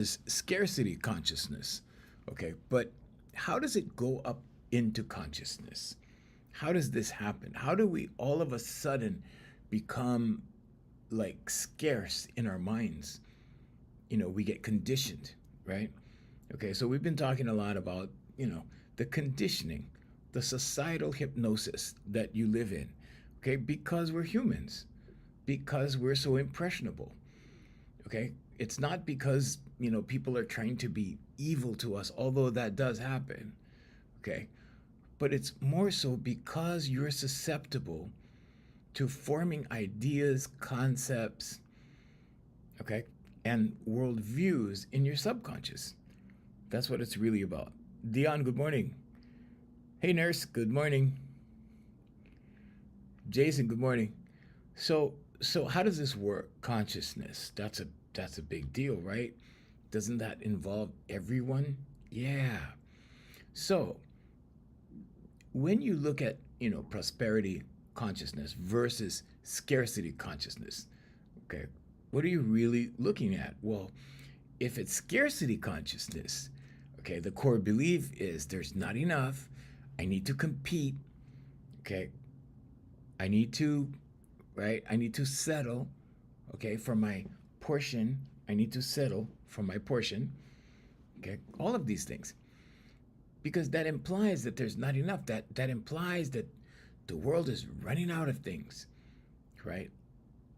is scarcity consciousness. Okay, but how does it go up into consciousness? How does this happen? How do we all of a sudden become like scarce in our minds? We get conditioned, right? Okay, so we've been talking a lot about, the conditioning, the societal hypnosis that you live in, okay, because we're humans, because we're so impressionable, okay? It's not because, people are trying to be evil to us, although that does happen, okay? But it's more so because you're susceptible to forming ideas, concepts, okay, and worldviews in your subconscious. That's what it's really about. Dion, good morning. Hey, nurse, good morning. Jason, good morning. So how does this work? Consciousness. That's a big deal, right? Doesn't that involve everyone? Yeah. So when you look at, prosperity consciousness versus scarcity consciousness, okay, what are you really looking at? Well, if it's scarcity consciousness, okay, the core belief is there's not enough. I need to compete. Okay. I need to, right? I need to settle, okay, for my portion. I need to settle for my portion. Okay. All of these things. Because that implies that there's not enough. That implies that the world is running out of things, right?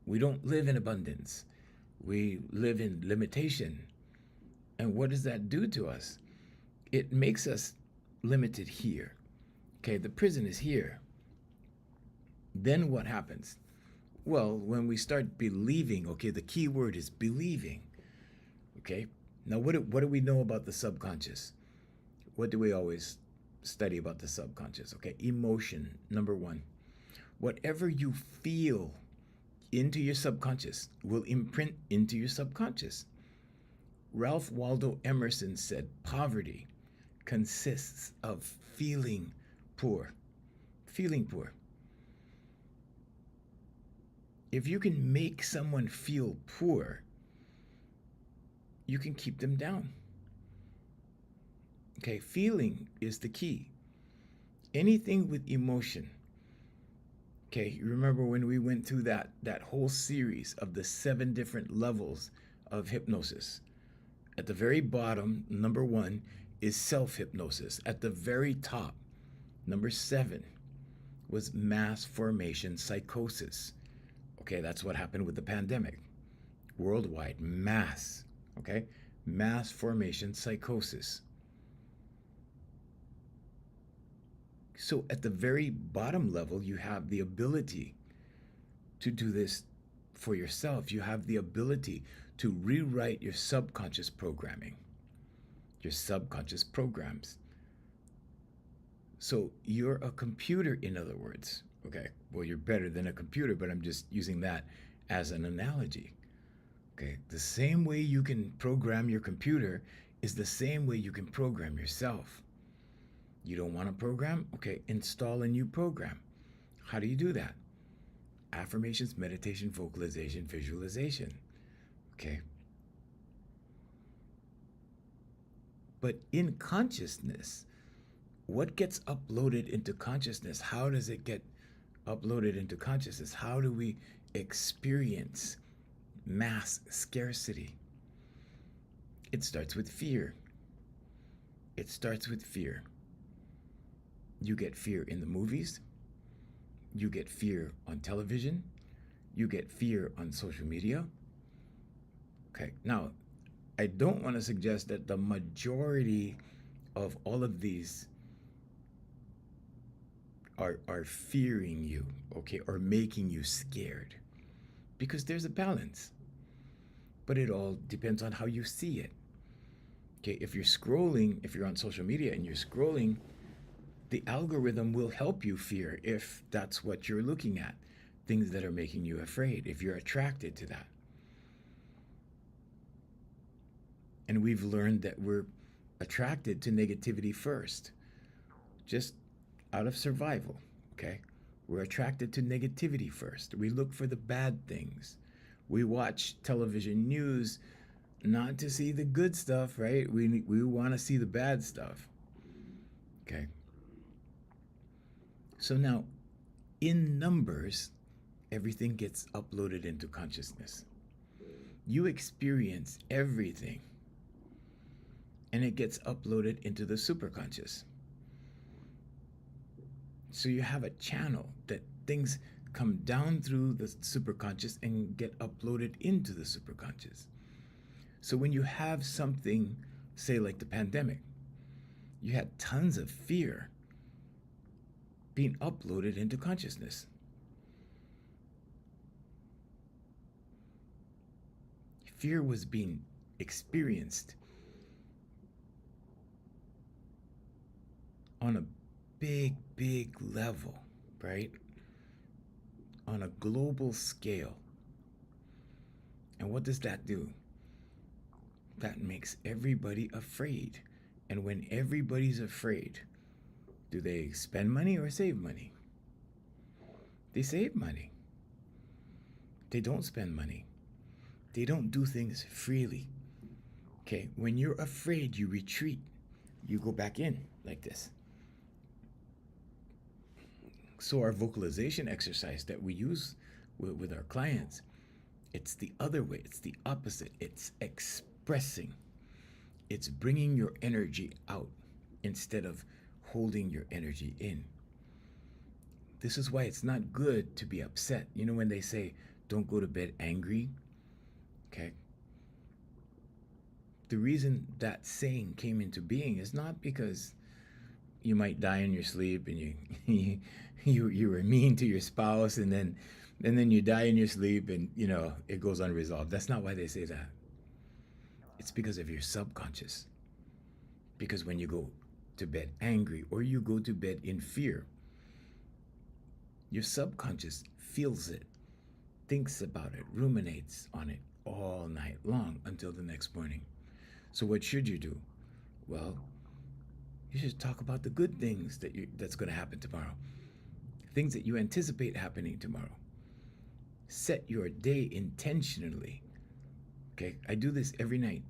We don't live in abundance. We live in limitation. And what does that do to us? It makes us limited here. Okay, the prison is here. Then what happens? Well, when we start believing, okay, the key word is believing. Okay, now what do we know about the subconscious? What do we always study about the subconscious? Okay, emotion, number one. Whatever you feel into your subconscious will imprint into your subconscious. Ralph Waldo Emerson said poverty consists of feeling poor. Feeling poor. If you can make someone feel poor, you can keep them down. Okay, feeling is the key. Anything with emotion. Okay, you remember when we went through that whole series of the 7 different levels of hypnosis. At the very bottom, number 1 is self-hypnosis. At the very top, number 7 was mass formation psychosis. Okay, that's what happened with the pandemic. Worldwide, mass, okay? Mass formation psychosis. So at the very bottom level, you have the ability to do this for yourself. You have the ability to rewrite your subconscious programming, your subconscious programs. So you're a computer, in other words. Okay, well, you're better than a computer, but I'm just using that as an analogy. Okay, the same way you can program your computer is the same way you can program yourself. You don't want to program? Okay, install a new program. How do you do that? Affirmations, meditation, vocalization, visualization. Okay. But in consciousness, what gets uploaded into consciousness? How does it get uploaded into consciousness? How do we experience mass scarcity? It starts with fear. It starts with fear. You get fear in the movies. You get fear on television. You get fear on social media. Okay, now, I don't want to suggest that the majority of all of these are fearing you, okay, or making you scared. Because there's a balance. But it all depends on how you see it. Okay, if you're on social media and you're scrolling, the algorithm will help you fear if that's what you're looking at. Things that are making you afraid, if you're attracted to that. And we've learned that we're attracted to negativity first, just out of survival, okay? We're attracted to negativity first. We look for the bad things. We watch television news not to see the good stuff, right? We want to see the bad stuff. Okay. So now, in numbers, everything gets uploaded into consciousness. You experience everything, and it gets uploaded into the superconscious. So you have a channel that things come down through the superconscious and get uploaded into the superconscious. So when you have something, say like the pandemic, you had tons of fear being uploaded into consciousness. Fear was being experienced on a big, big level, right? On a global scale. And what does that do? That makes everybody afraid. And when everybody's afraid, do they spend money or save money? They save money. They don't spend money. They don't do things freely. Okay, when you're afraid, you retreat. You go back in like this. So our vocalization exercise that we use with our clients, it's the other way. It's the opposite. It's expressing. It's bringing your energy out instead of holding your energy in. This is why it's not good to be upset. You know when they say, don't go to bed angry? Okay. The reason that saying came into being is not because you might die in your sleep and you were mean to your spouse and then you die in your sleep and it goes unresolved. That's not why they say that. It's because of your subconscious. Because when you go to bed angry or you go to bed in fear, your subconscious feels it, thinks about it, ruminates on it all night long until the next morning. So what should you do? Well, you should talk about the good things that's going to happen tomorrow. Things that you anticipate happening tomorrow. Set your day intentionally. Okay? I do this every night.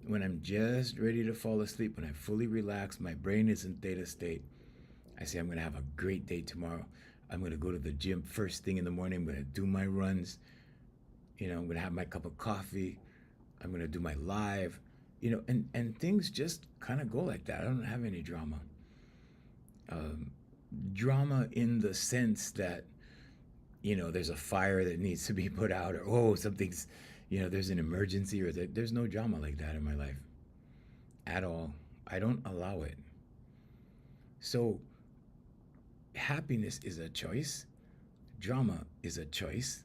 When I'm just ready to fall asleep, when I'm fully relaxed, my brain is in theta state, I say I'm going to have a great day tomorrow. I'm going to go to the gym first thing in the morning. I'm going to do my runs. I'm going to have my cup of coffee. I'm going to do my live. And things just kind of go like that. I don't have any drama. Drama in the sense that, there's a fire that needs to be put out, or, something's, there's an emergency, or there's no drama like that in my life at all. I don't allow it. So happiness is a choice. Drama is a choice.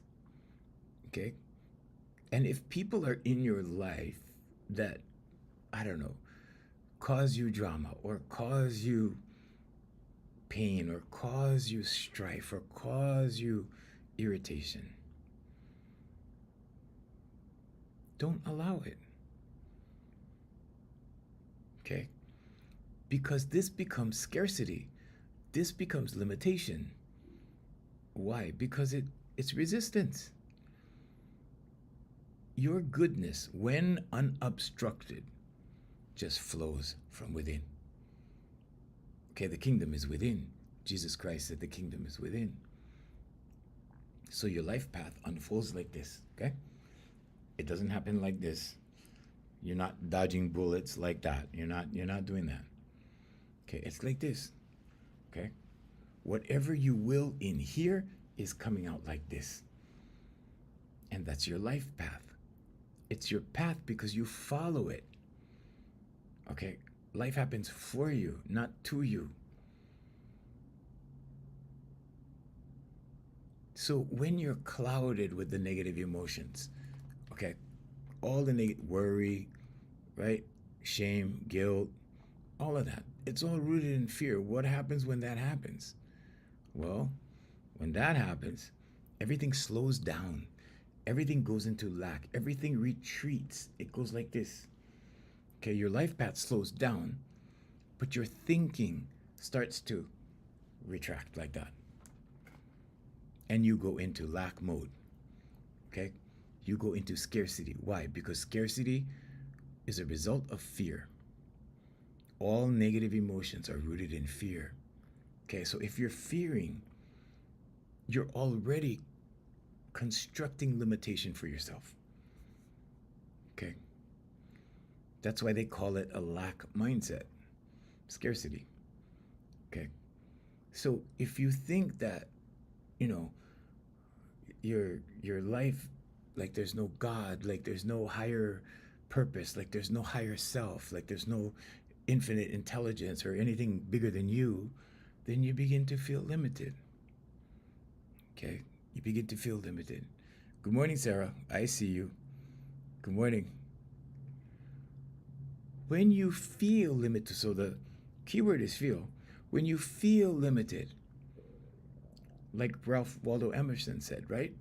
Okay? And if people are in your life that, I don't know, cause you drama or cause you pain or cause you strife or cause you irritation, don't allow it. Okay? Because this becomes scarcity. This becomes limitation. Why? Because it's resistance. Your goodness, when unobstructed, just flows from within. Okay, the kingdom is within. Jesus Christ said the kingdom is within. So your life path unfolds like this, okay? It doesn't happen like this. You're not dodging bullets like that. You're not doing that. Okay, it's like this. Okay? Whatever you will in here is coming out like this. And that's your life path. It's your path because you follow it. Okay? Life happens for you, not to you. So when you're clouded with the negative emotions, okay, all the worry, right? Shame, guilt, all of that, it's all rooted in fear. What happens when that happens? Well, when that happens, everything slows down. Everything goes into lack. Everything retreats. It goes like this. Okay, your life path slows down, but your thinking starts to retract like that. And you go into lack mode. Okay? you go into scarcity. Why? Because scarcity is a result of fear. All negative emotions are rooted in fear. Okay, so if you're fearing, you're already constructing limitation for yourself. Okay, that's why they call it a lack mindset, scarcity. Okay, so if you think that, you know, your life, like there's no God, like there's no higher purpose, like there's no higher self, like there's no infinite intelligence or anything bigger than you, then you begin to feel limited. Okay, you begin to feel limited. Good morning, Sarah. I see you. Good morning. When you feel limited, so the keyword is feel. When you feel limited, like Ralph Waldo Emerson said, right?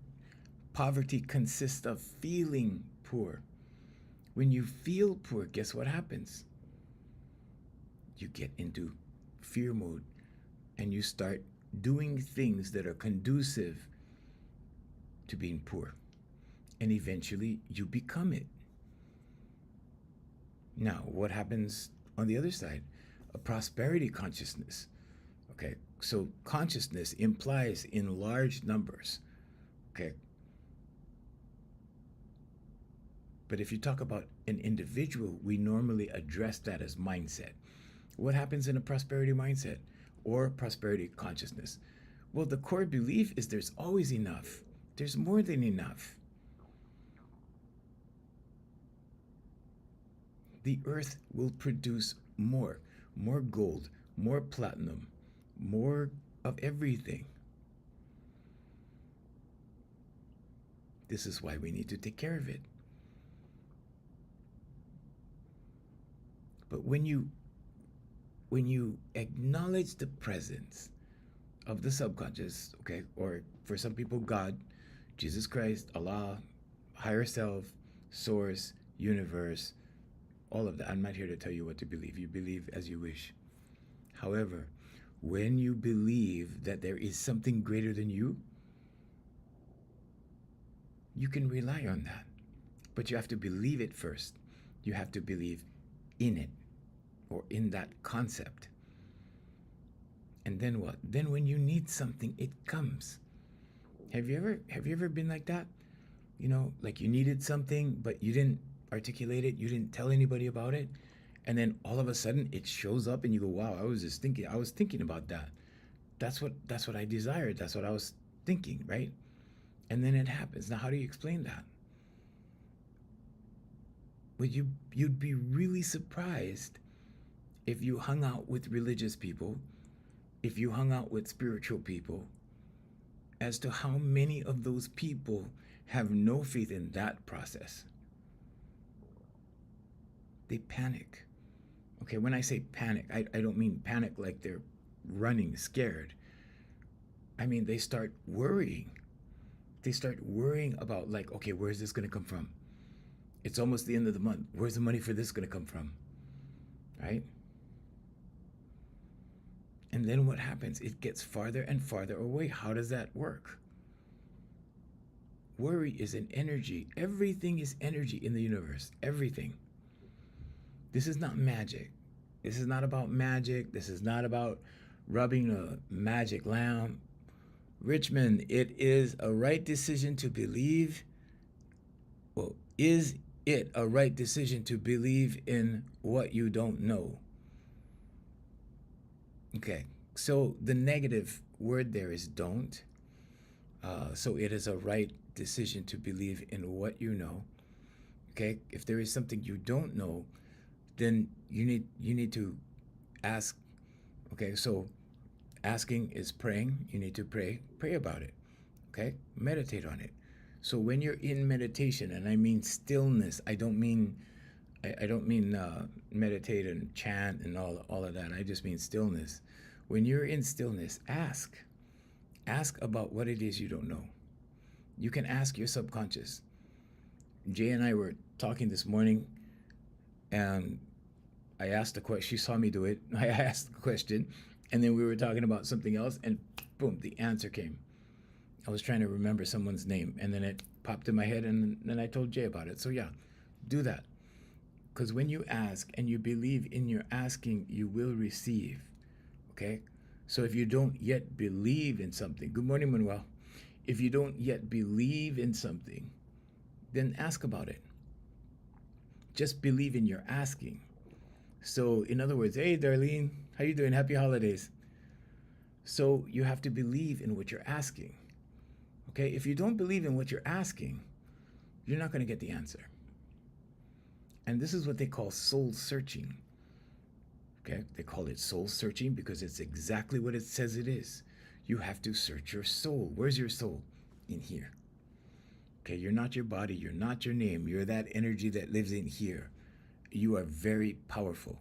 Poverty consists of feeling poor. When you feel poor, guess what happens? You get into fear mode and you start doing things that are conducive to being poor. And eventually you become it. Now, what happens on the other side? A prosperity consciousness. Okay, so consciousness implies in large numbers. Okay. But if you talk about an individual, we normally address that as mindset. What happens in a prosperity mindset or prosperity consciousness? Well, the core belief is there's always enough. There's more than enough. The earth will produce more gold, more platinum, more of everything. This is why we need to take care of it. But when you acknowledge the presence of the subconscious, okay, or for some people, God, Jesus Christ, Allah, higher self, source, universe, all of that. I'm not here to tell you what to believe. You believe as you wish. However, when you believe that there is something greater than you can rely on that. But you have to believe it first. You have to believe in it or in that concept. And then what? Then when you need something, it comes. Have you ever been like that? You know, like you needed something, but you didn't articulate it, you didn't tell anybody about it, and then all of a sudden it shows up and you go, wow, I was thinking about that. That's what I desired. That's what I was thinking, right? And then it happens. Now, how do you explain that? Well, you'd be really surprised if you hung out with religious people, if you hung out with spiritual people, as to how many of those people have no faith in that process. They panic. Okay, when I say panic, I don't mean panic like they're running scared. I mean, they start worrying. They start worrying about, like, okay, where's this going to come from? It's almost the end of the month. Where's the money for this going to come from? Right? And then what happens? It gets farther and farther away. How does that work? Worry is an energy. Everything is energy in the universe. Everything. This is not magic. This is not about magic. This is not about rubbing a magic lamp. Richmond, it is a right decision to believe. Well, is it a right decision to believe in what you don't know? Okay, so the negative word there is don't. So it is a right decision to believe in what you know. Okay, if there is something you don't know, then you need to ask. Okay, so asking is praying. You need to pray about it. Okay, meditate on it. So when you're in meditation, and I mean stillness, I don't mean meditate and chant and all of that. I just mean stillness. When you're in stillness, ask about what it is you don't know. You can ask your subconscious. Jay and I were talking this morning, and I asked a question. She saw me do it. I asked the question, and then we were talking about something else, and boom, the answer came. I was trying to remember someone's name, and then it popped in my head, and then I told Jay about it. So yeah, do that. Because when you ask and you believe in your asking, you will receive. Okay? So if you don't yet believe in something, good morning, Manuel. If you don't yet believe in something, then ask about it. Just believe in your asking. So in other words, hey Darlene, how you doing? Happy holidays. So you have to believe in what you're asking. Okay? If you don't believe in what you're asking, you're not going to get the answer. And this is what they call soul searching. Okay? They call it soul searching because it's exactly what it says it is. You have to search your soul. Where's your soul? In here. Okay? You're not your body. You're not your name. You're that energy that lives in here. You are very powerful.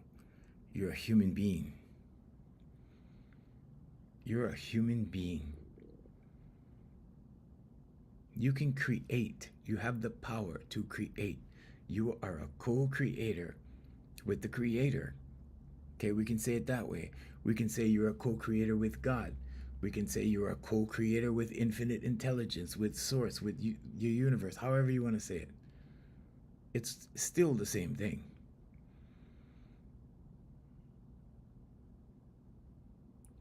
You're a human being. You're a human being. You can create. You have the power to create. You are a co-creator with the Creator. Okay, we can say it that way. We can say you're a co-creator with God. We can say you're a co-creator with infinite intelligence, with Source, with your universe, however you want to say it. It's still the same thing.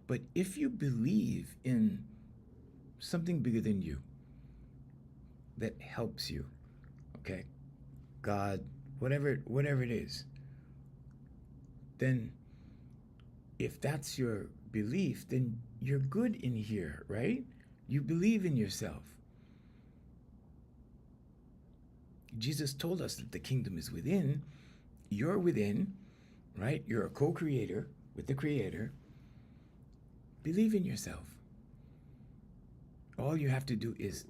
But if you believe in something bigger than you that helps you, okay, God, whatever it is, then if that's your belief, then you're good in here, right? You believe in yourself. Jesus told us that the kingdom is within. You're within, right? You're a co-creator with the Creator. Believe in yourself. All you have to do is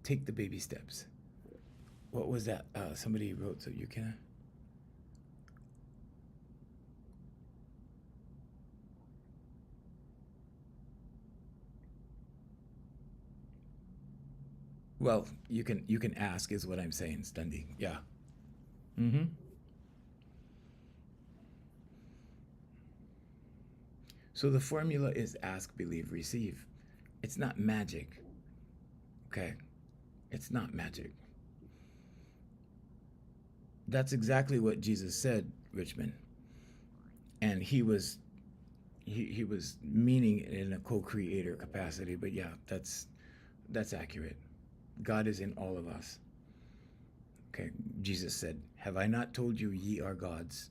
take the baby steps. What was that? Somebody wrote, so you can. Well, you can ask is what I'm saying, Stundi. Yeah. Mm-hmm. So the formula is ask, believe, receive. It's not magic. Okay? It's not magic. That's exactly what Jesus said, Richmond. And he was meaning it in a co-creator capacity, but yeah, that's accurate. God is in all of us. Okay? Jesus said, "Have I not told you ye are gods?"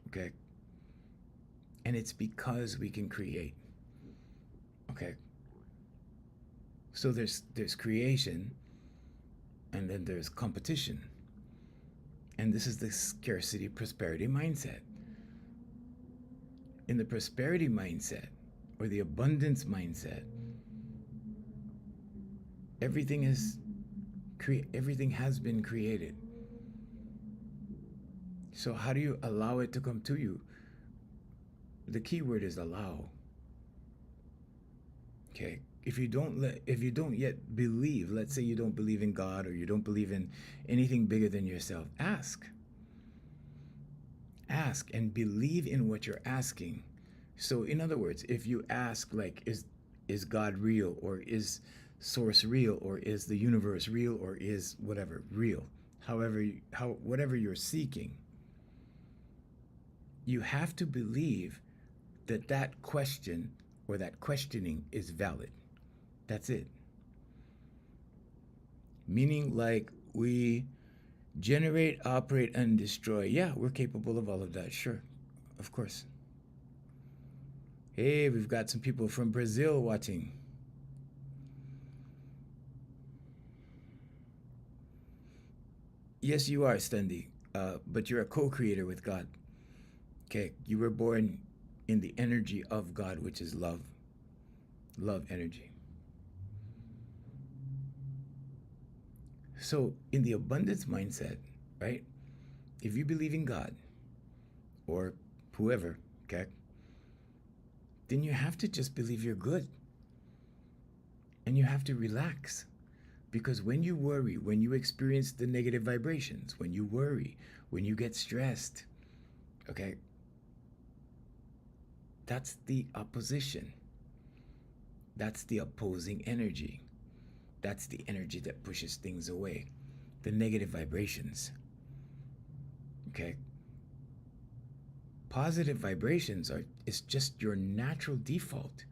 Okay? And it's because we can create. Okay? So there's creation, and then there's competition. And this is the scarcity prosperity mindset. In the prosperity mindset or the abundance mindset, everything has been created. So how do you allow it to come to you? The key word is allow. Okay? If you don't yet believe, let's say you don't believe in God or you don't believe in anything bigger than yourself, ask. Ask and believe in what you're asking. So in other words, if you ask like is God real, or is Source real, or is the universe real, or is whatever real, whatever you're seeking, you have to believe that question or that questioning is valid. That's it. Meaning, like, we generate, operate, and destroy. Yeah, we're capable of all of that. Sure. Of course. Hey, we've got some people from Brazil watching. Yes, you are, Stundi. But you're a co-creator with God. Okay? You were born in the energy of God, which is love. Love energy. So in the abundance mindset, right? If you believe in God or whoever, okay, then you have to just believe you're good. And you have to relax. Because when you worry, when you experience the negative vibrations, when you worry, when you get stressed, okay, that's the opposition. That's the opposing energy. That's the energy that pushes things away, the negative vibrations. Okay? Positive vibrations are is just your natural default.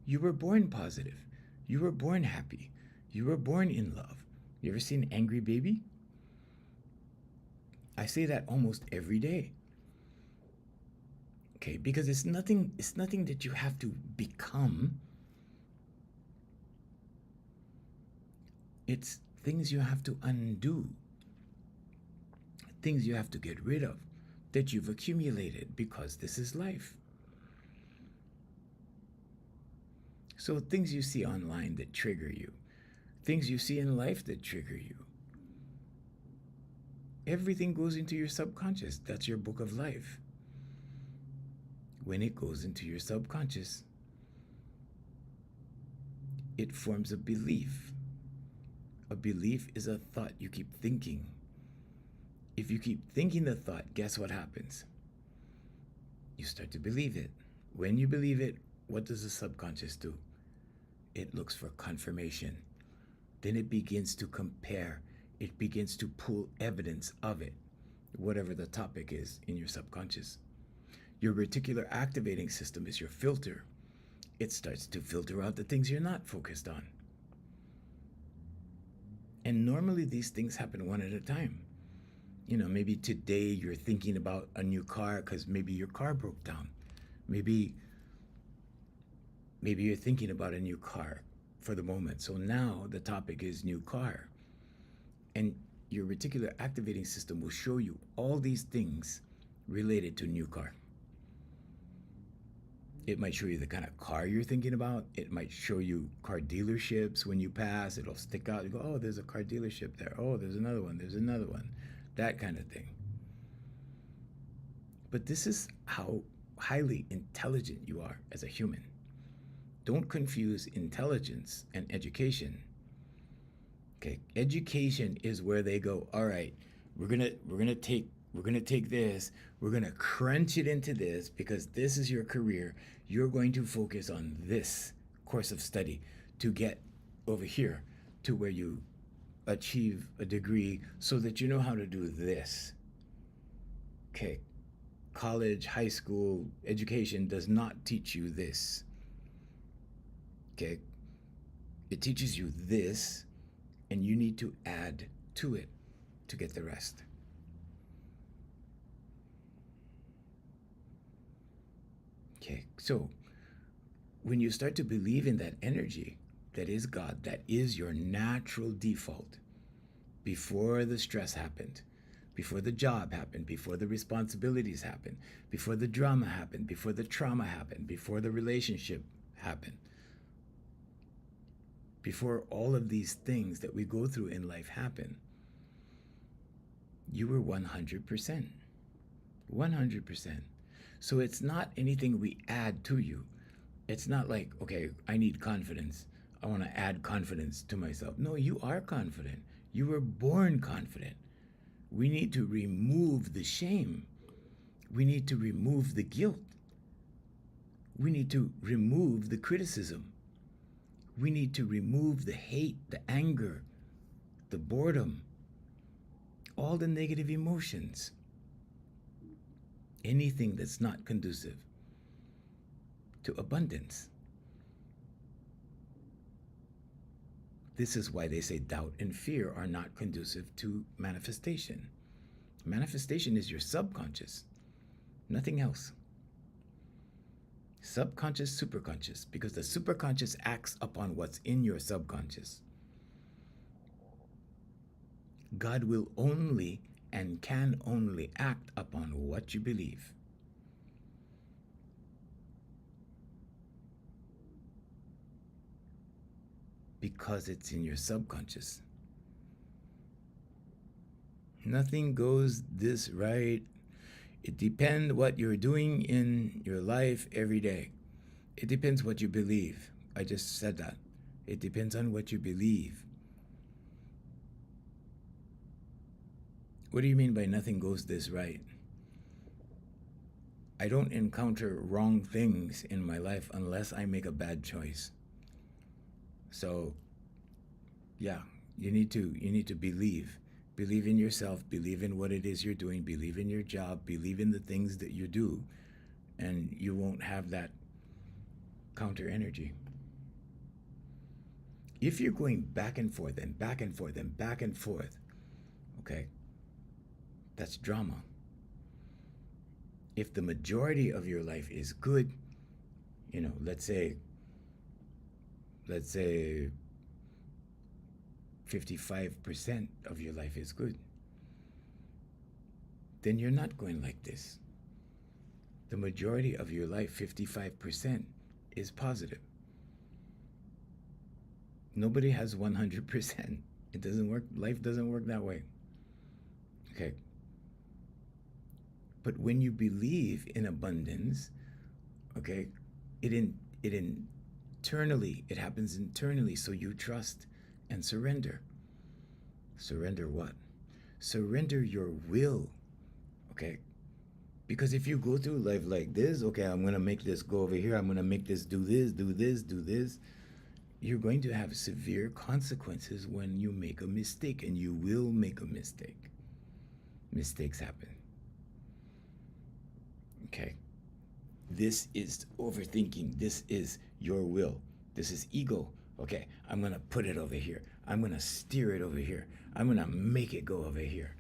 You were born positive. You were born happy. You were born in love. You ever seen an angry baby? I say that almost every day. Okay, because it's nothing that you have to become. It's things you have to undo. Things you have to get rid of that you've accumulated because this is life. So things you see online that trigger you, things you see in life that trigger you, everything goes into your subconscious. That's your book of life. When it goes into your subconscious, it forms a belief. A belief is a thought you keep thinking. If you keep thinking the thought, guess what happens? You start to believe it. When you believe it, what does the subconscious do? It looks for confirmation. Then it begins to compare. It begins to pull evidence of it, whatever the topic is in your subconscious. Your reticular activating system is your filter. It starts to filter out the things you're not focused on. And normally these things happen one at a time. Maybe today you're thinking about a new car because maybe your car broke down. Maybe you're thinking about a new car for the moment. So now the topic is new car. And your reticular activating system will show you all these things related to new car. It might show you the kind of car you're thinking about. It might show you car dealerships when you pass. It'll stick out. You go, oh, there's a car dealership there. Oh, there's another one. There's another one. That kind of thing. But this is how highly intelligent you are as a human. Don't confuse intelligence and education. Okay, education is where they go, all right, we're gonna take this, we're gonna crunch it into this because this is your career. You're going to focus on this course of study to get over here to where you achieve a degree so that you know how to do this. Okay, college, high school, education does not teach you this. Okay, it teaches you this, and you need to add to it to get the rest. Okay, so when you start to believe in that energy that is God, that is your natural default, before the stress happened, before the job happened, before the responsibilities happened, before the drama happened, before the trauma happened, before the relationship happened, before all of these things that we go through in life happen, you were 100%. 100%. So it's not anything we add to you. It's not like, okay, I need confidence. I want to add confidence to myself. No, you are confident. You were born confident. We need to remove the shame. We need to remove the guilt. We need to remove the criticism. We need to remove the hate, the anger, the boredom, all the negative emotions. Anything that's not conducive to abundance. This is why they say doubt and fear are not conducive to manifestation. Manifestation is your subconscious, nothing else. Subconscious, superconscious, because the superconscious acts upon what's in your subconscious. God will only and can only act upon what you believe. Because it's in your subconscious. Nothing goes this right. It depends what you're doing in your life every day. It depends what you believe. I just said that. It depends on what you believe. What do you mean by nothing goes this right? I don't encounter wrong things in my life unless I make a bad choice. So Yeah, you need to believe in yourself, believe in what it is you're doing, believe in your job, believe in the things that you do, and you won't have that counter energy. If you're going back and forth and back and forth and back and forth, okay, that's drama. If the majority of your life is good, let's say 55% of your life is good, then you're not going like this. The majority of your life, 55%, is positive. Nobody has 100%. It doesn't work. Life doesn't work that way. Okay. But when you believe in abundance, okay, it internally, it happens internally, so you trust and surrender. Surrender what? Surrender your will, okay? Because if you go through life like this, okay, I'm gonna make this go over here, I'm gonna make this do this, do this, do this, you're going to have severe consequences when you make a mistake, and you will make a mistake. Mistakes happen, okay? This is overthinking. This is your will. This is ego. Okay, I'm gonna put it over here. I'm gonna steer it over here. I'm gonna make it go over here.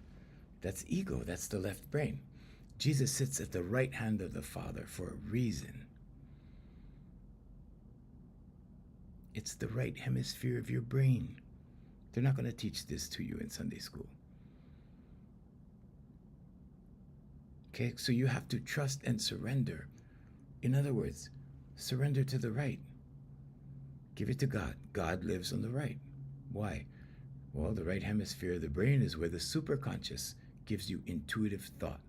That's ego. That's the left brain. Jesus sits at the right hand of the Father for a reason. It's the right hemisphere of your brain. They're not going to teach this to you in Sunday school. Okay, so you have to trust and surrender. In other words, surrender to the right. Give it to God. God lives on the right. Why? Well, the right hemisphere of the brain is where the superconscious gives you intuitive thought.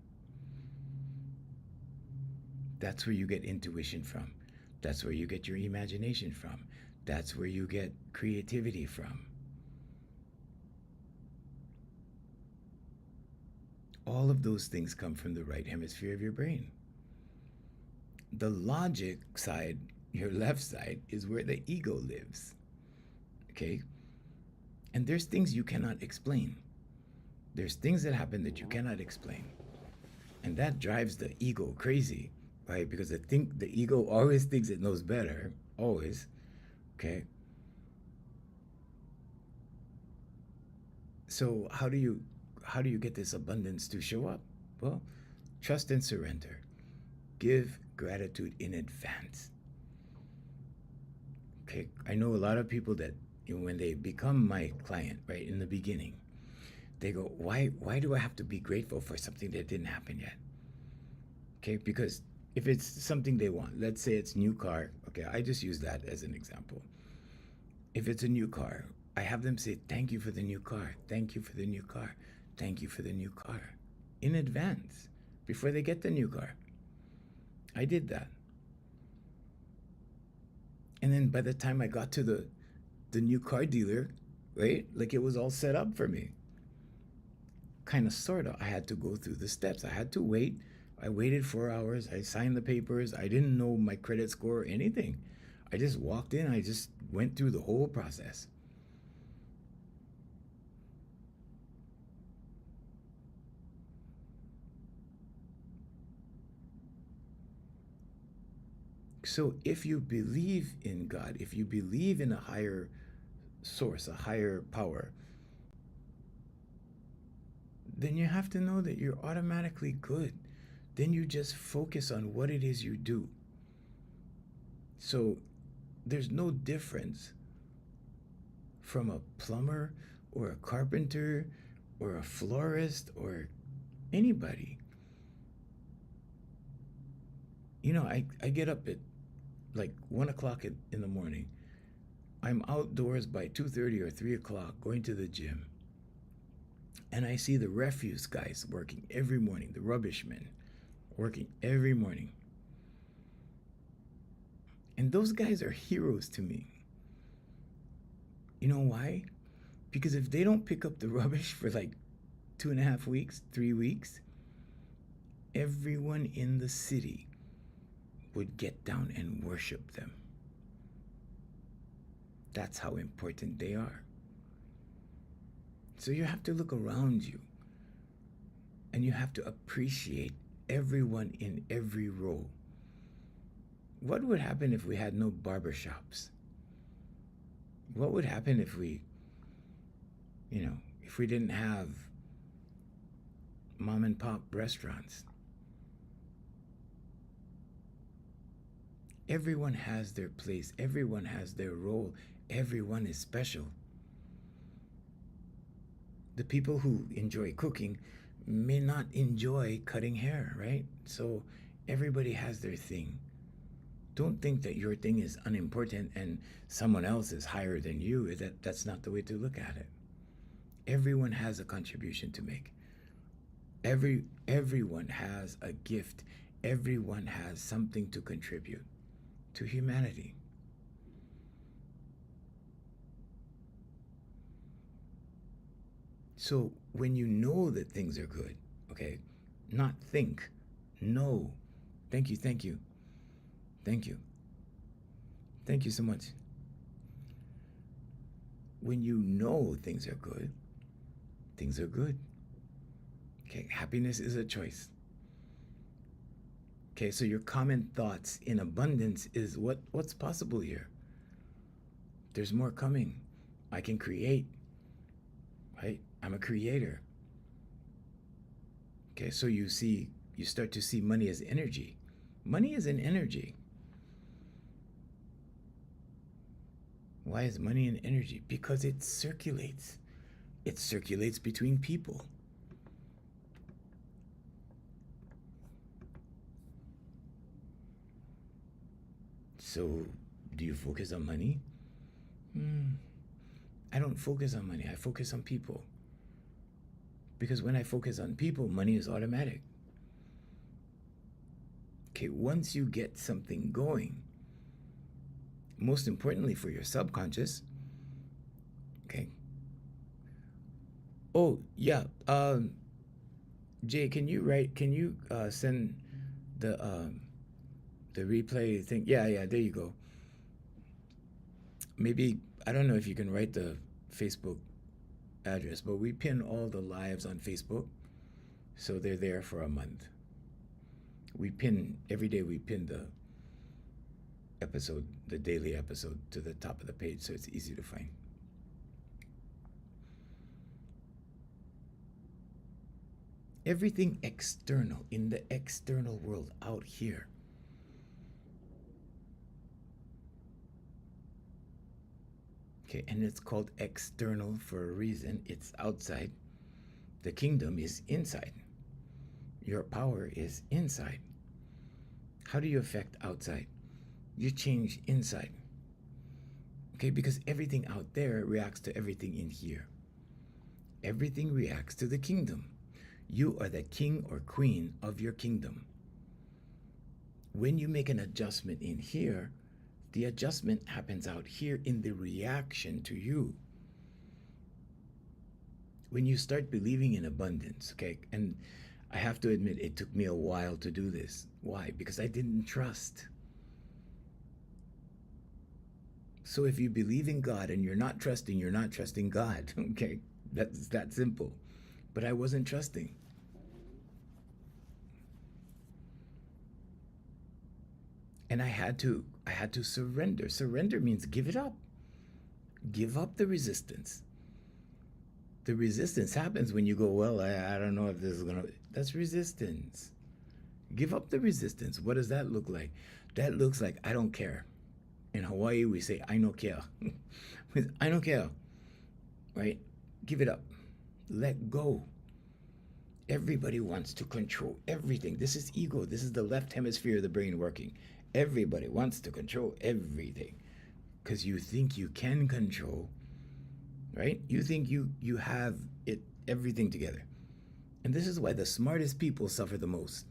That's where you get intuition from. That's where you get your imagination from. That's where you get creativity from. All of those things come from the right hemisphere of your brain. The logic side, your left side, is where the ego lives. Okay? And there's things you cannot explain. There's things that happen that you cannot explain. And that drives the ego crazy, right? Because the ego always thinks it knows better, always. Okay? So how do you get this abundance to show up? Well, trust and surrender. Give gratitude in advance. Okay, I know a lot of people that when they become my client, right, in the beginning, they go, why do I have to be grateful for something that didn't happen yet? Okay, because if it's something they want, let's say it's new car, okay, I just use that as an example. If it's a new car, I have them say, thank you for the new car, thank you for the new car, thank you for the new car, in advance, before they get the new car. I did that. And then by the time I got to the new car dealer, right, like it was all set up for me. Kind of, sort of. I had to go through the steps. I had to wait. I waited 4 hours. I signed the papers. I didn't know my credit score or anything. I just walked in. I just went through the whole process. So if you believe in God, if you believe in a higher source, a higher power, then you have to know that you're automatically good. Then you just focus on what it is you do. So there's no difference from a plumber or a carpenter or a florist or anybody. I get up at like 1 o'clock in the morning. I'm outdoors by 2:30 or 3 o'clock going to the gym. And I see the refuse guys working every morning, the rubbish men working every morning. And those guys are heroes to me. You know why? Because if they don't pick up the rubbish for like 2.5 weeks, 3 weeks, everyone in the city would get down and worship them. That's how important they are. So you have to look around you and you have to appreciate everyone in every role. What would happen if we had no barbershops? What would happen if if we didn't have mom and pop restaurants? Everyone has their place, everyone has their role, everyone is special. The people who enjoy cooking may not enjoy cutting hair, right? So everybody has their thing. Don't think that your thing is unimportant and someone else is higher than you. That's not the way to look at it. Everyone has a contribution to make. Everyone has a gift. Everyone has something to contribute to humanity. So when you know that things are good, okay, not think, know. Thank you, thank you, thank you, thank you so much. When you know things are good, things are good. Okay, happiness is a choice. Okay, so your common thoughts in abundance is what's possible here. There's more coming. I can create, right? I'm a creator. Okay, so you start to see money as energy. Money is an energy. Why is money an energy? Because it circulates. It circulates between people. So, do you focus on money? I don't focus on money. I focus on people. Because when I focus on people, money is automatic. Okay, once you get something going, most importantly for your subconscious, okay. Oh, yeah. Jay, can you send the replay thing? Yeah, there you go. Maybe, I don't know if you can write the Facebook address, but we pin all the lives on Facebook, so they're there for a month. Every day we pin the episode, the daily episode, to the top of the page, so it's easy to find. Everything external, in the external world out here, okay, and it's called external for a reason. It's outside. The kingdom is inside. Your power is inside. How do you affect outside? You change inside. Okay, because everything out there reacts to everything in here. Everything reacts to the kingdom. You are the king or queen of your kingdom. When you make an adjustment in here, the adjustment happens out here in the reaction to you. When you start believing in abundance, okay, and I have to admit it took me a while to do this. Why? Because I didn't trust. So if you believe in God and you're not trusting God, okay? That's that simple. But I wasn't trusting. And I had to surrender. Surrender means give it up. Give up the resistance. The resistance happens when you go, well, I don't know if this is gonna, that's resistance. Give up the resistance. What does that look like? That looks like I don't care. In Hawaii, we say I no care. I don't care, right? Give it up. Let go. Everybody wants to control everything. This is ego. This is the left hemisphere of the brain working. Everybody wants to control everything because you think you can control, right? You think you have everything together. And this is why the smartest people suffer the most.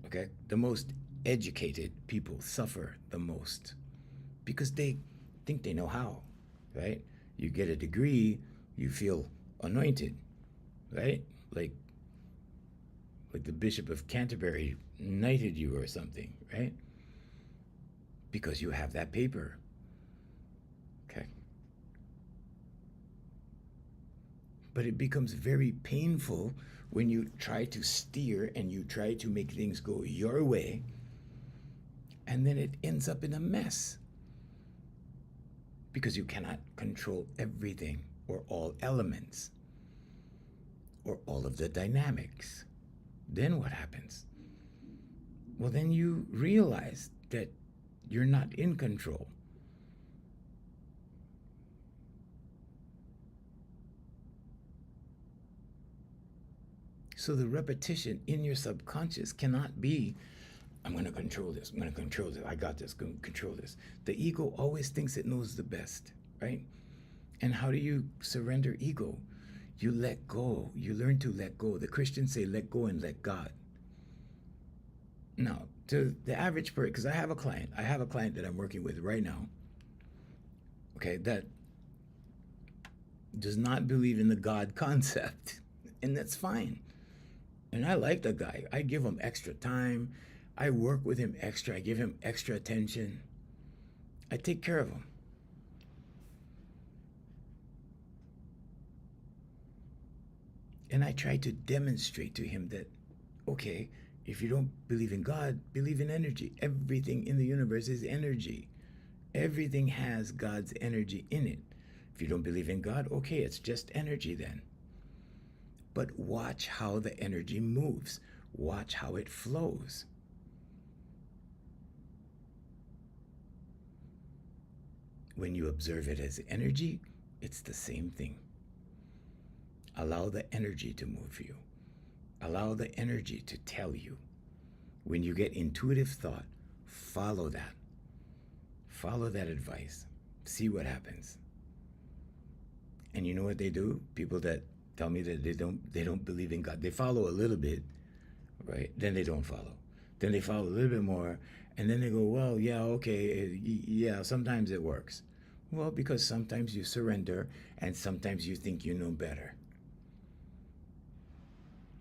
Okay? The most educated people suffer the most because they think they know how, right? You get a degree, you feel anointed, right? Like the Bishop of Canterbury knighted you or something, right? Because you have that paper. Okay. But it becomes very painful when you try to steer and you try to make things go your way, and then it ends up in a mess because you cannot control everything or all elements or all of the dynamics. Then what happens? Well, then you realize that you're not in control. So the repetition in your subconscious cannot be, I'm going to control this. I'm going to control this. I got this. Going to control this. The ego always thinks it knows the best, right? And how do you surrender ego? You let go. You learn to let go. The Christians say, let go and let God. Now, to the average person, because I have a client that I'm working with right now, okay, that does not believe in the God concept, and that's fine. And I like the guy. I give him extra time. I work with him extra. I give him extra attention. I take care of him. And I try to demonstrate to him that, okay, if you don't believe in God, believe in energy. Everything in the universe is energy. Everything has God's energy in it. If you don't believe in God, okay, it's just energy then. But watch how the energy moves. Watch how it flows. When you observe it as energy, it's the same thing. Allow the energy to move you. Allow the energy to tell you. When you get intuitive thought, follow that. Follow that advice. See what happens. And you know what they do? People that tell me that they don't believe in God. They follow a little bit, right? Then they don't follow. Then they follow a little bit more, and then they go, well, yeah, okay, yeah, sometimes it works. Well, because sometimes you surrender, and sometimes you think you know better.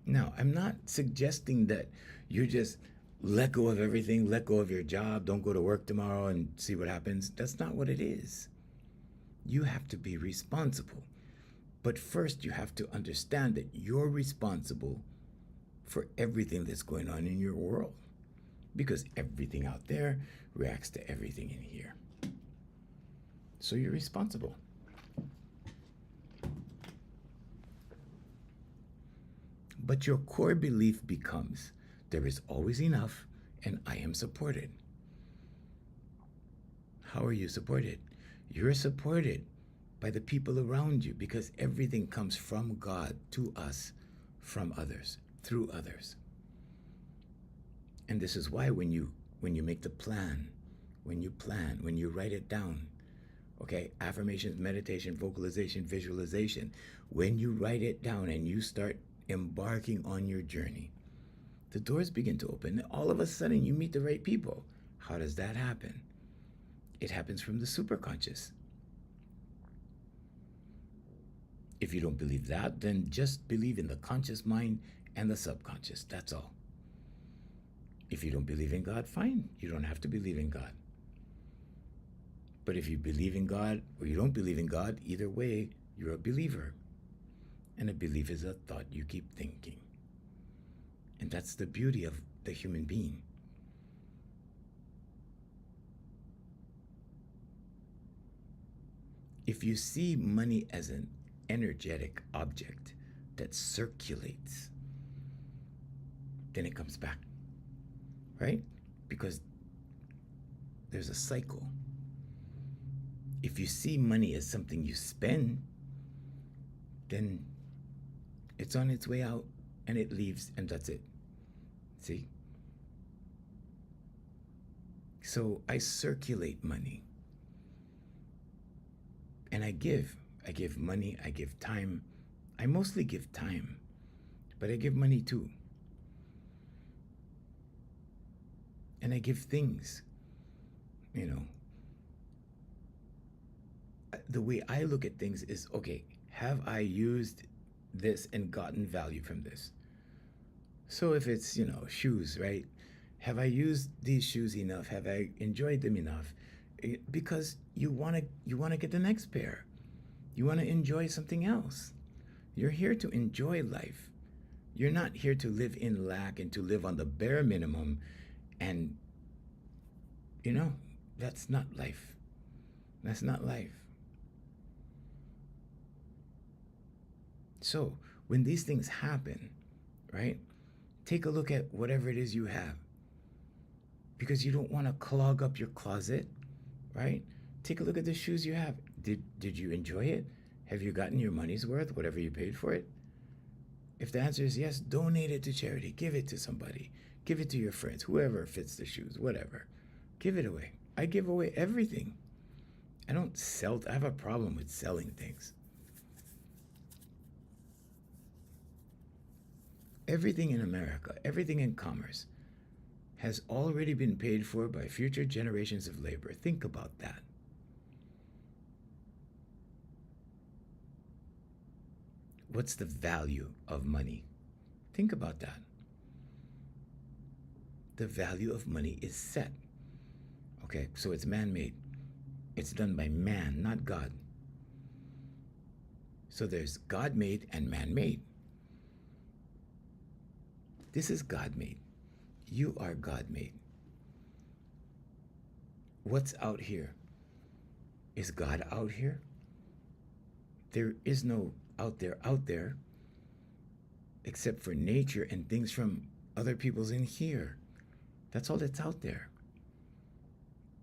Now, I'm not suggesting that you just let go of everything, let go of your job, don't go to work tomorrow and see what happens. That's not what it is. You have to be responsible. But first, you have to understand that you're responsible for everything that's going on in your world, because everything out there reacts to everything in here. So you're responsible. But your core belief becomes, there is always enough and I am supported. How are you supported? You're supported by the people around you, because everything comes from God to us, from others, through others. And this is why when you make the plan, when you write it down, okay, affirmations, meditation, vocalization, visualization, when you write it down and you start embarking on your journey, the doors begin to open. All of a sudden, you meet the right people. How does that happen? It happens from the superconscious. If you don't believe that, then just believe in the conscious mind and the subconscious. That's all. If you don't believe in God, fine. You don't have to believe in God. But if you believe in God or you don't believe in God, either way, you're a believer. And a belief is a thought you keep thinking. And that's the beauty of the human being. If you see money as an energetic object that circulates, then it comes back, right? Because there's a cycle. If you see money as something you spend, then it's on its way out and it leaves and that's it. See? So I circulate money. And I give money, I give time. I mostly give time, but I give money too. And I give things, you know. The way I look at things is, okay, have I used this and gotten value from this? So if it's, shoes, right? Have I used these shoes enough? Have I enjoyed them enough? Because you want to get the next pair. You want to enjoy something else. You're here to enjoy life. You're not here to live in lack and to live on the bare minimum. And, you know, that's not life. That's not life. So, when these things happen, right, take a look at whatever it is you have, because you don't want to clog up your closet, right? Take a look at the shoes you have. Did you enjoy it? Have you gotten your money's worth, whatever you paid for it? If the answer is yes, donate it to charity. Give it to somebody. Give it to your friends, whoever fits the shoes, whatever. Give it away. I give away everything. I don't sell. I have a problem with selling things. Everything in America, everything in commerce, has already been paid for by future generations of labor. Think about that. What's the value of money? Think about that. The value of money is set. Okay, so it's man-made. It's done by man, not God. So there's God-made and man-made. This is God-made. You are God-made. What's out here? Is God out here? There is no out there, except for nature and things from other people's in here. That's all that's out there.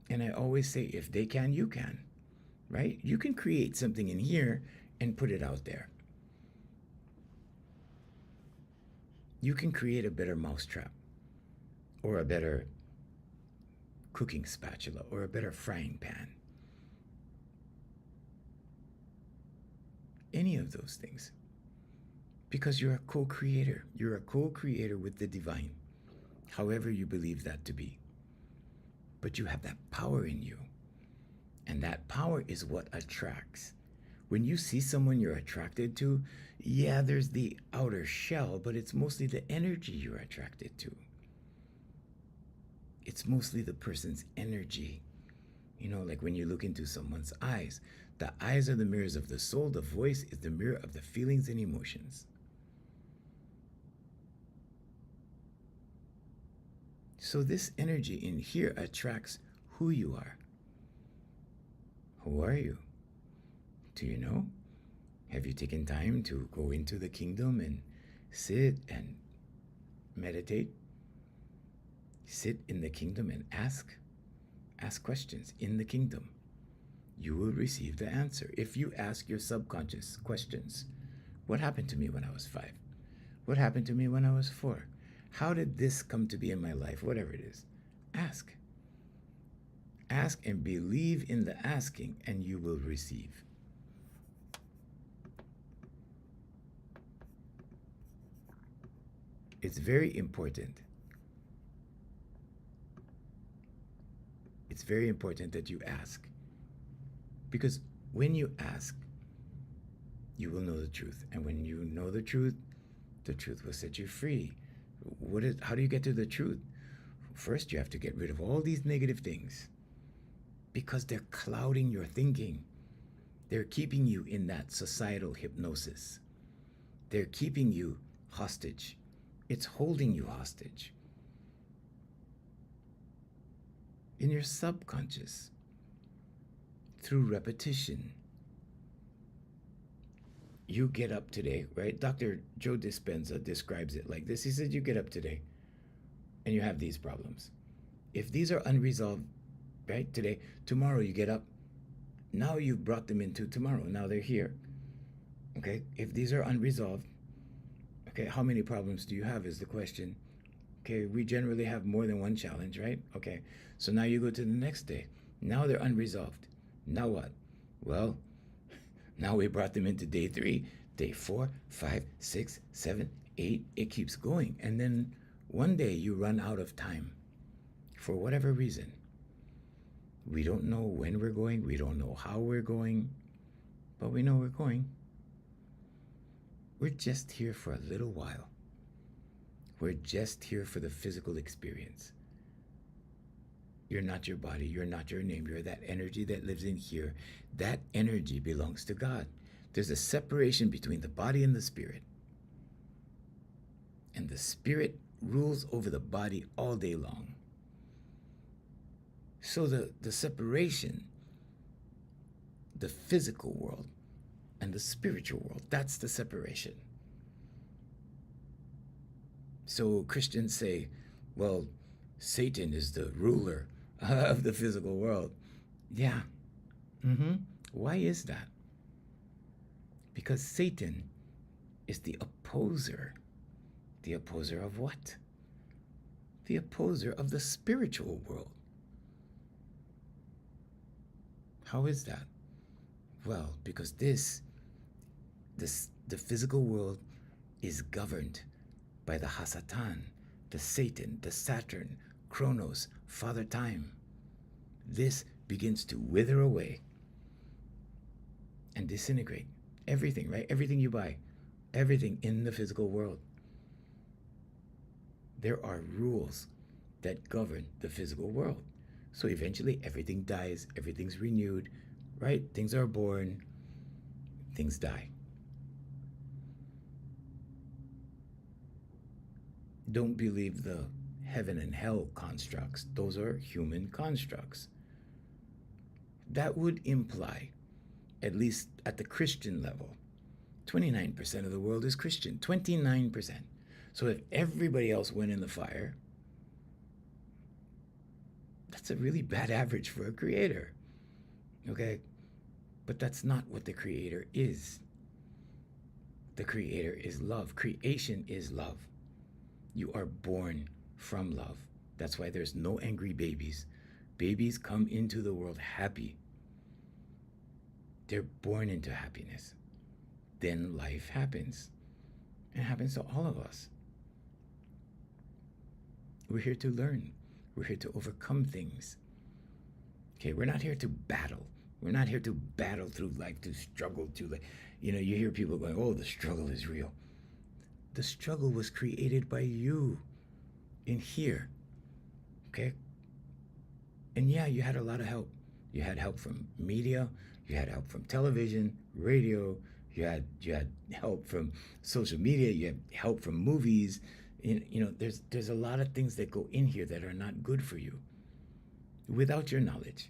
And I always say, if they can, you can, right? You can create something in here and put it out there. You can create a better mousetrap, or a better cooking spatula, or a better frying pan. Any of those things. Because you're a co-creator. You're a co-creator with the divine, however you believe that to be. But you have that power in you. And that power is what attracts. When you see someone you're attracted to, yeah, there's the outer shell, but it's mostly the energy you're attracted to. It's mostly the person's energy. You know, like when you look into someone's eyes, the eyes are the mirrors of the soul. The voice is the mirror of the feelings and emotions. So this energy in here attracts who you are. Who are you? Do you know? Have you taken time to go into the kingdom and sit and meditate? Sit in the kingdom and ask questions in the kingdom. You will receive the answer. If you ask your subconscious questions, what happened to me when I was 5? What happened to me when I was 4? How did this come to be in my life? Whatever it is, ask. Ask and believe in the asking, and you will receive. It's very important. It's very important that you ask. Because when you ask, you will know the truth. And when you know the truth will set you free. How do you get to the truth? First, you have to get rid of all these negative things, because they're clouding your thinking. They're keeping you in that societal hypnosis. They're keeping you hostage. It's holding you hostage. In your subconscious, through repetition, you get up today, right? Dr. Joe Dispenza describes it like this. He said, you get up today and you have these problems. If these are unresolved, right, today, tomorrow you get up, now you've brought them into tomorrow. Now they're here. Okay, if these are unresolved, okay, how many problems do you have is the question. Okay, we generally have more than one challenge, right? Okay, so now you go to the next day. Now they're unresolved. Now what? Well, now we brought them into day 3, day 4, 5, 6, 7, 8. It keeps going. And then one day you run out of time for whatever reason. We don't know when we're going. We don't know how we're going, but we know we're going. We're just here for a little while. We're just here for the physical experience. You're not your body. You're not your name. You're that energy that lives in here. That energy belongs to God. There's a separation between the body and the spirit. And the spirit rules over the body all day long. So the separation, the physical world and the spiritual world, that's the separation. So Christians say, well, Satan is the ruler of the physical world. Yeah. Why is that? Because Satan is the opposer. The opposer of what? The opposer of the spiritual world. How is that? Well, because the physical world is governed by the Hasatan, the Satan, the Saturn, Chronos, Father Time. This begins to wither away and disintegrate. Everything, right? Everything you buy, everything in the physical world. There are rules that govern the physical world. So eventually everything dies, everything's renewed, right? Things are born, things die. Don't believe the heaven and hell constructs. Those are human constructs. That would imply, at least at the Christian level, 29% of the world is Christian. 29%. So if everybody else went in the fire, that's a really bad average for a creator. Okay? But that's not what the creator is. The creator is love. Creation is love. You are born from love. That's why there's no angry babies. Babies come into the world happy. They're born into happiness. Then life happens. It happens to all of us. We're here to learn. We're here to overcome things. Okay, we're not here to battle. We're not here to battle through life, to struggle, you hear people going, oh, the struggle is real. The struggle was created by you in here. Okay? And yeah, you had a lot of help. You had help from media, you had help from television, radio, you had help from social media, you had help from movies. There's a lot of things that go in here that are not good for you without your knowledge.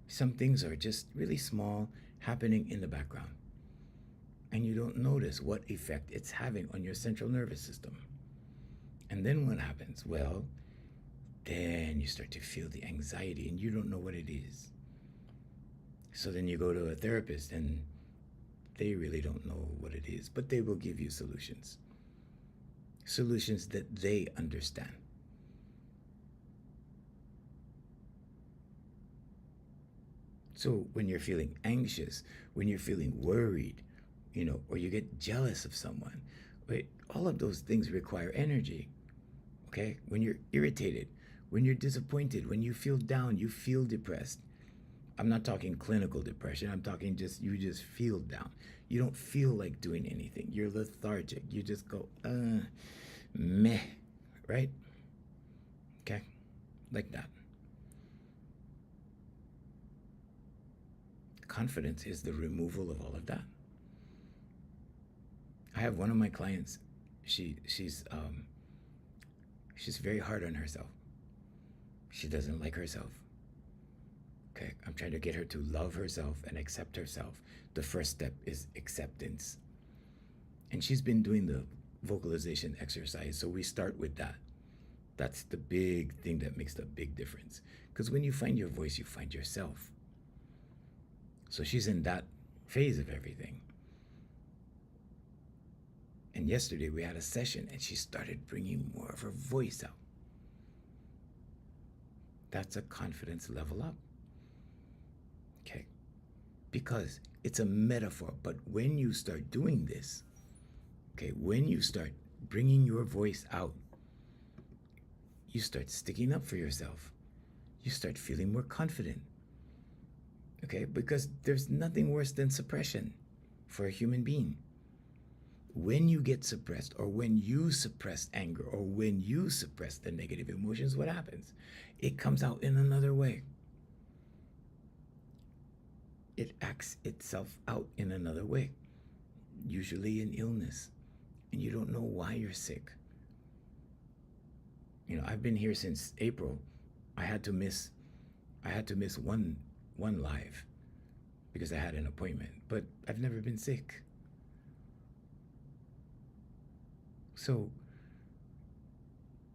Some things are just really small, happening in the background, and you don't notice what effect it's having on your central nervous system. And then what happens? Well, then you start to feel the anxiety and you don't know what it is. So then you go to a therapist and they really don't know what it is, but they will give you solutions. Solutions that they understand. So when you're feeling anxious, when you're feeling worried, or you get jealous of someone, right? All of those things require energy. Okay? When you're irritated, when you're disappointed, when you feel down, you feel depressed. I'm not talking clinical depression. I'm talking you just feel down. You don't feel like doing anything. You're lethargic. You just go, meh, right? Okay? Like that. Confidence is the removal of all of that. I have one of my clients. She's very hard on herself. She doesn't like herself. Okay, I'm trying to get her to love herself and accept herself. The first step is acceptance. And she's been doing the vocalization exercise, so we start with that. That's the big thing that makes the big difference. Because when you find your voice, you find yourself. So she's in that phase of everything. And yesterday we had a session and she started bringing more of her voice out. That's a confidence level up. Okay? Because it's a metaphor. But when you start doing this, okay, when you start bringing your voice out, you start sticking up for yourself. You start feeling more confident. Okay? Because there's nothing worse than suppression for a human being. When you get suppressed, or when you suppress anger, or when you suppress the negative emotions, what happens? It comes out in another way. it acts itself out in another way, usually an illness, and you don't know why you're sick. I've been here since April. I had to miss one live because I had an appointment, but I've never been sick. So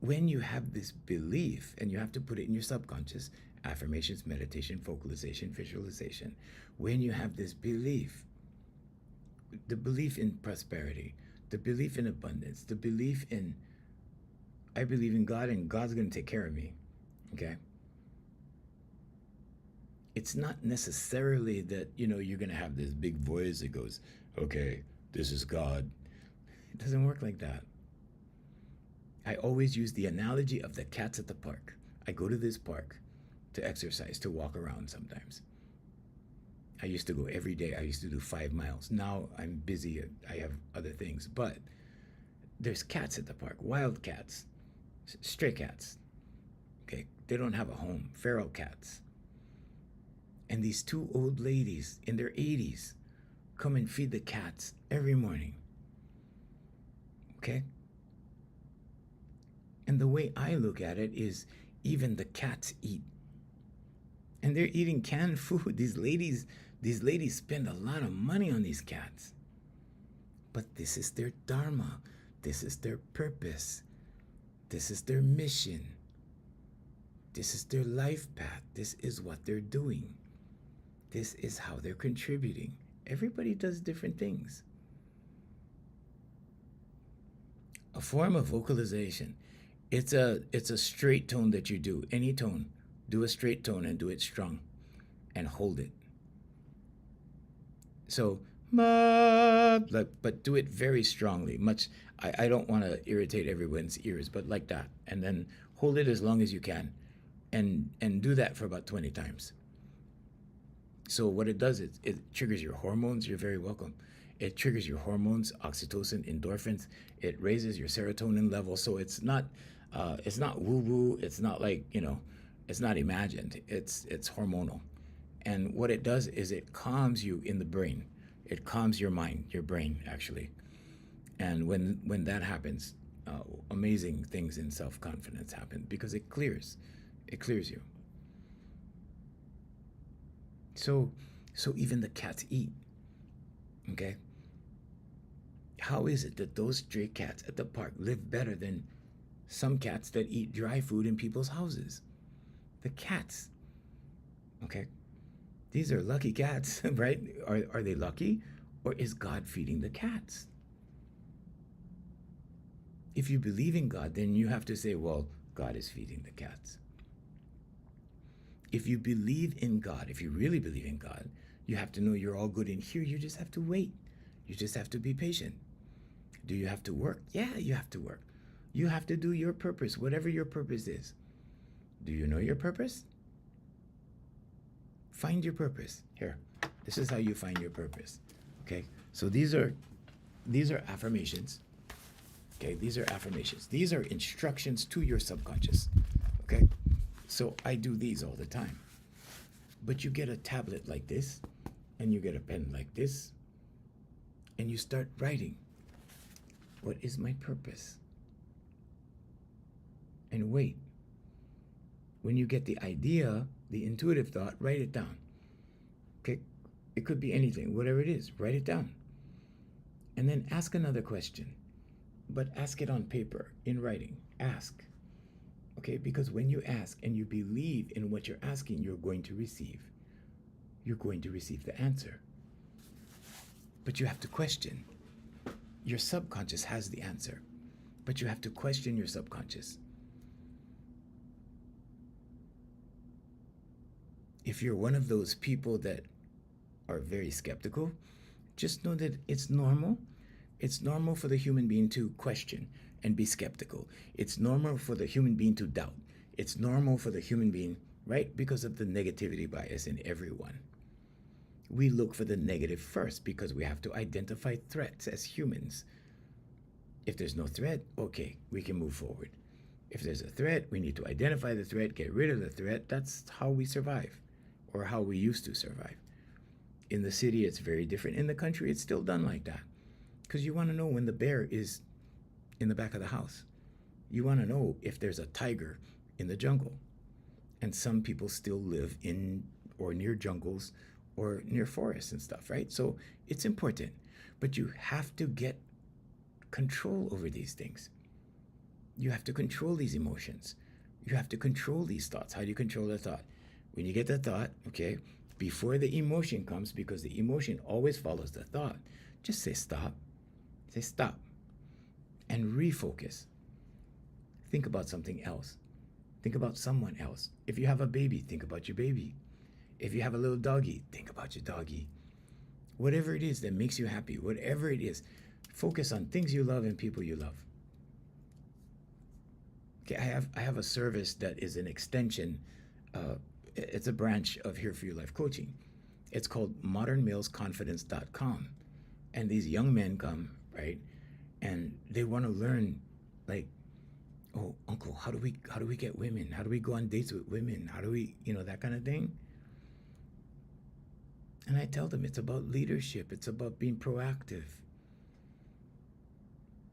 when you have this belief, and you have to put it in your subconscious, affirmations, meditation, vocalization, visualization, when you have this belief, the belief in prosperity, the belief in abundance, the belief in, I believe in God and God's going to take care of me, okay? It's not necessarily that, you're going to have this big voice that goes, okay, this is God. It doesn't work like that. I always use the analogy of the cats at the park. I go to this park to exercise, to walk around sometimes. I used to go every day. I used to do 5 miles. Now I'm busy. I have other things. But there's cats at the park, wild cats, stray cats. Okay, they don't have a home, feral cats. And these two old ladies in their 80s come and feed the cats every morning. Okay? And the way I look at it is, even the cats eat. And they're eating canned food. These ladies spend a lot of money on these cats. But this is their dharma. This is their purpose. This is their mission. This is their life path. This is what they're doing. This is how they're contributing. Everybody does different things. A form of vocalization. It's a straight tone that you do. Any tone. Do a straight tone and do it strong. And hold it. So, but do it very strongly. I don't want to irritate everyone's ears, but like that. And then hold it as long as you can. And do that for about 20 times. So what it does is it triggers your hormones. You're very welcome. It triggers your hormones, oxytocin, endorphins. It raises your serotonin level. So it's not woo-woo. It's not like, it's not imagined. It's hormonal. And what it does is it calms you in the brain. It calms your mind, your brain, actually. And when that happens, amazing things in self-confidence happen because it clears you. So even the cats eat. Okay? How is it that those stray cats at the park live better than some cats that eat dry food in people's houses? The cats. Okay? These are lucky cats, right? Are they lucky? Or is God feeding the cats? If you believe in God, then you have to say, well, God is feeding the cats. If you believe in God, if you really believe in God, you have to know you're all good in here. You just have to wait. You just have to be patient. Do you have to work? Yeah, you have to work. You have to do your purpose, whatever your purpose is. Do you know your purpose? Find your purpose. Here, this is how you find your purpose. Okay, so these are affirmations. Okay, these are affirmations. These are instructions to your subconscious. Okay, so I do these all the time. But you get a tablet like this, and you get a pen like this, and you start writing. What is my purpose? And wait. When you get the idea, the intuitive thought, write it down. Okay? It could be anything, whatever it is, write it down. And then ask another question. But ask it on paper, in writing. Ask. Okay? Because when you ask and you believe in what you're asking, you're going to receive. You're going to receive the answer. But you have to question. Your subconscious has the answer. But you have to question your subconscious. If you're one of those people that are very skeptical, just know that it's normal. It's normal for the human being to question and be skeptical. It's normal for the human being to doubt. It's normal for the human being, right? Because of the negativity bias in everyone. We look for the negative first because we have to identify threats as humans. If there's no threat, okay, we can move forward. If there's a threat, we need to identify the threat, get rid of the threat. That's how we survive, or how we used to survive. In the city, it's very different. In the country, it's still done like that. Because you want to know when the bear is in the back of the house. You want to know if there's a tiger in the jungle. And some people still live in or near jungles or near forests and stuff, right? So it's important. But you have to get control over these things. You have to control these emotions. You have to control these thoughts. How do you control the thought? When you get the thought, okay, before the emotion comes, because the emotion always follows the thought, just say stop. Say stop. And refocus. Think about something else. Think about someone else. If you have a baby, think about your baby. If you have a little doggy, think about your doggy. Whatever it is that makes you happy, whatever it is, focus on things you love and people you love. Okay, I have a service that is an extension. It's a branch of Here For Your Life coaching. It's called modernmalesconfidence.com. And these young men come, right? And they want to learn, like, oh, uncle, how do we get women? How do we go on dates with women? How do we, that kind of thing? And I tell them it's about leadership. It's about being proactive.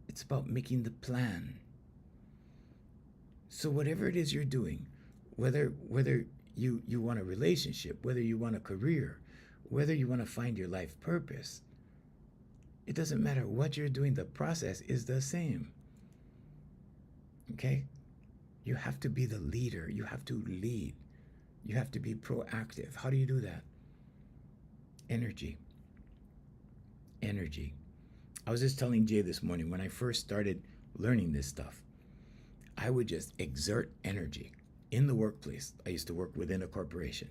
It's about making the plan. So whatever it is you're doing, whether you want a relationship, whether you want a career, whether you want to find your life purpose, it doesn't matter what you're doing, the process is the same. Okay? You have to be the leader. You have to lead. You have to be proactive. How do you do that? Energy. Energy. I was just telling Jay this morning, when I first started learning this stuff, I would just exert energy in the workplace. I used to work within a corporation.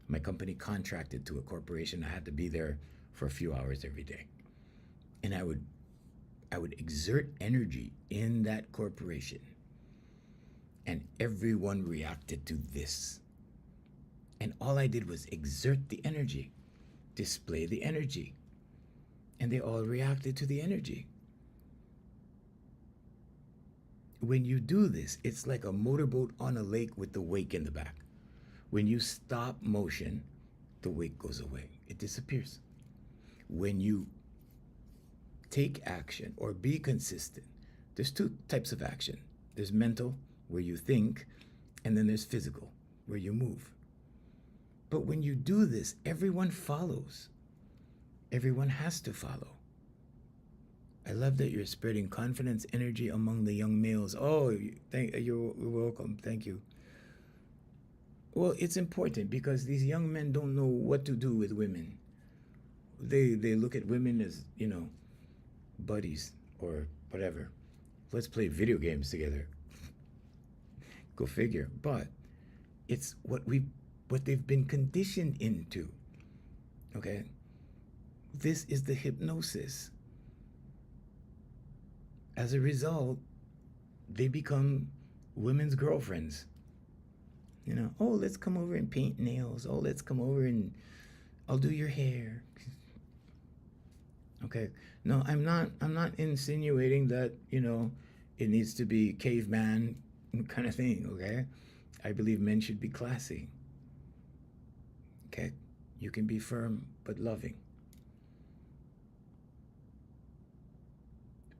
My company contracted to a corporation. I had to be there for a few hours every day. And I would exert energy in that corporation. And everyone reacted to this. And all I did was exert the energy, display the energy. And they all reacted to the energy. When you do this, it's like a motorboat on a lake with the wake in the back. When you stop motion, the wake goes away. It disappears. When you take action or be consistent, there's two types of action. There's mental, where you think, and then there's physical, where you move. But when you do this, everyone follows. Everyone has to follow. I love that you're spreading confidence, energy among the young males. Oh, you're welcome. Thank you. Well, it's important because these young men don't know what to do with women. They look at women as, buddies or whatever. Let's play video games together. Go figure. But it's what they've been conditioned into. Okay? This is the hypnosis. As a result, they become women's girlfriends. Oh, let's come over and paint nails. Oh, let's come over and I'll do your hair. Okay. No, I'm not insinuating that, it needs to be caveman kind of thing, okay? I believe men should be classy. Okay? You can be firm but loving.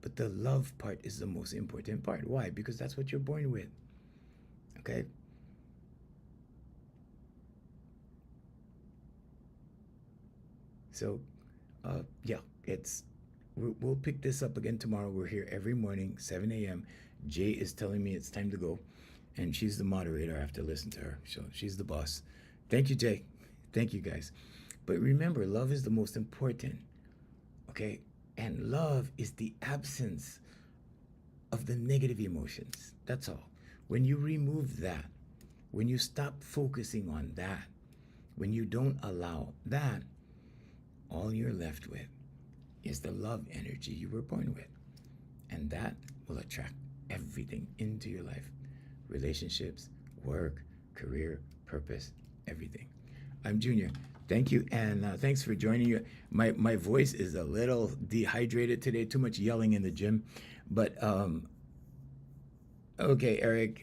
But the love part is the most important part. Why? Because that's what you're born with. Okay? So, we'll pick this up again tomorrow. We're here every morning, 7 a.m. Jay is telling me it's time to go, and she's the moderator. I have to listen to her. So she's the boss. Thank you, Jay. Thank you, guys. But remember, love is the most important. Okay? And love is the absence of the negative emotions. That's all. When you remove that, when you stop focusing on that, when you don't allow that, all you're left with is the love energy you were born with. And that will attract everything into your life. Relationships, work, career, purpose, everything. I'm Junior. Thank you, and thanks for joining you. My voice is a little dehydrated today, too much yelling in the gym. But, okay, Eric,